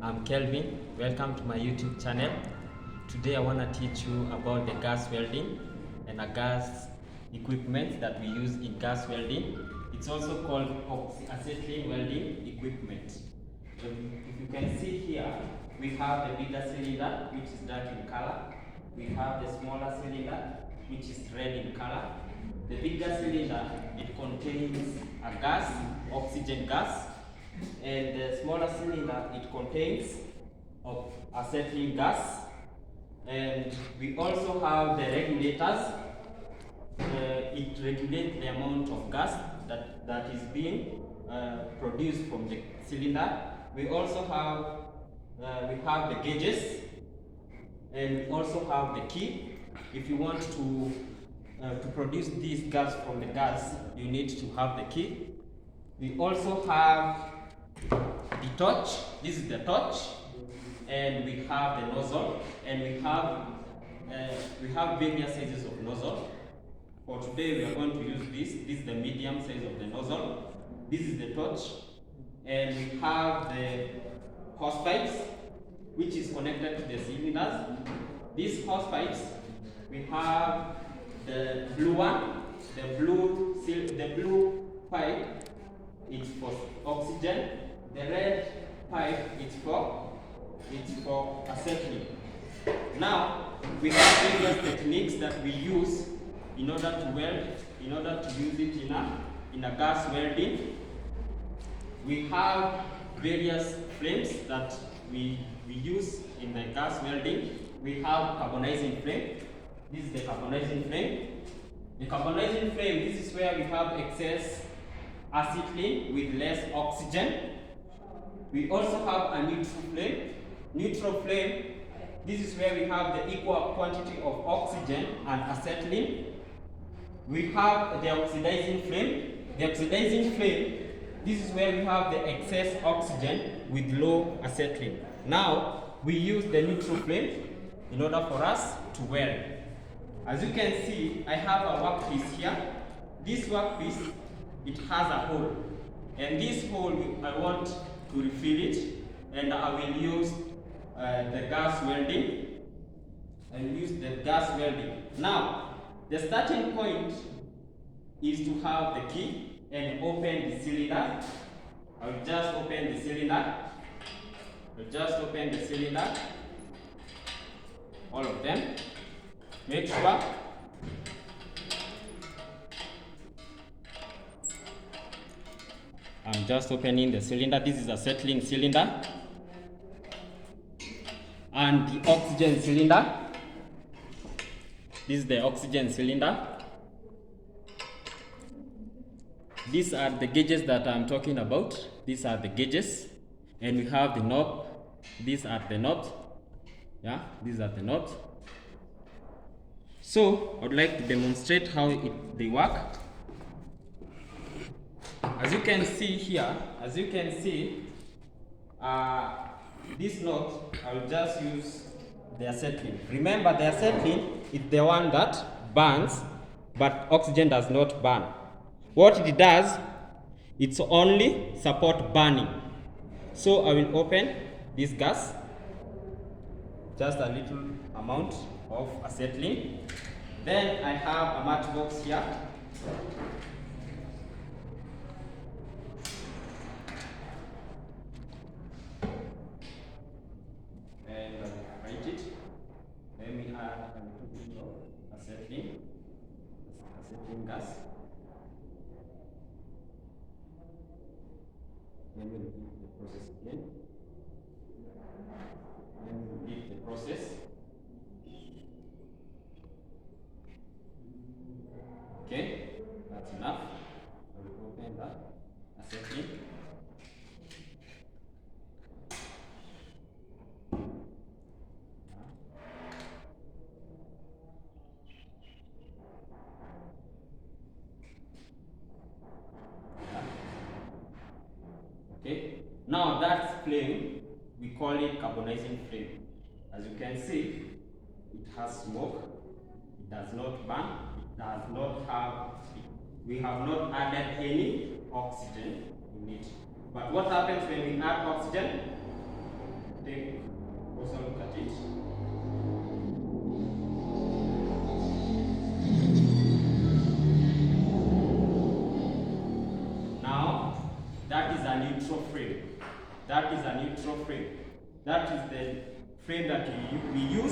I'm Kelvin. Welcome to my YouTube channel. Today I want to teach you about the gas welding and a gas equipment that we use in gas welding. It's also called Oxy-Acetylene welding equipment. If you can see here, we have the bigger cylinder, which is dark in color. We have the smaller cylinder, which is red in color. The bigger cylinder, it contains a gas, oxygen gas, and the smaller cylinder, it contains of acetylene gas. And we also have the regulators. It regulates the amount of gas that is being produced from the cylinder. We also have the gauges, and we also have the key. If you want to produce this gas from the gas, you need to have the key. We also have the torch. This is the torch, and we have the nozzle, and we have various sizes of nozzle. For today, we are going to use this. This is the medium size of the nozzle. This is the torch, and we have the hose pipes, which is connected to the cylinders. These hose pipes, we have the blue one, the blue pipe. It's for oxygen. The red pipe is for acetylene. Now we have various techniques that we use in order to weld, in order to use it in a gas welding. We have various flames that we use in the gas welding. We have carbonizing flame. This is the carbonizing flame. The carbonizing flame, this is where we have excess acetylene with less oxygen. We also have a neutral flame. Neutral flame, this is where we have the equal quantity of oxygen and acetylene. We have the oxidizing flame. The oxidizing flame, this is where we have the excess oxygen with low acetylene. Now, we use the neutral flame in order for us to weld. As you can see, I have a workpiece here. This workpiece, it has a hole. And this hole, I want to refill it, and I will use the gas welding. I will use the gas welding. Now, the starting point is to have the key and open the cylinder. I will just open the cylinder. All of them. Make sure I'm just opening the cylinder. This is a acetylene cylinder and the oxygen cylinder. This is the oxygen cylinder. These are the gauges that I'm talking about. These are the gauges, and we have the knob. These are the knobs. Yeah, these are the knobs. So I would like to demonstrate how they work. As you can see here, this knot, I will just use the acetylene. Remember, the acetylene is the one that burns, but oxygen does not burn. What it does, it's only support burning. So I will open this gas, just a little amount of acetylene. Then I have a matchbox here. And I will write it. Let me add a little bit of acetylene gas. Then we repeat the process again. Then we repeat the process. Okay, that's enough. I will open that acetylene. Okay, now that flame, we call it carbonizing flame. As you can see, it has smoke, it does not burn, it does not have, we have not added any oxygen in it. But what happens when we add oxygen? take also look at it. Now, that is a neutral frame. That is a neutral frame. That is the frame that we use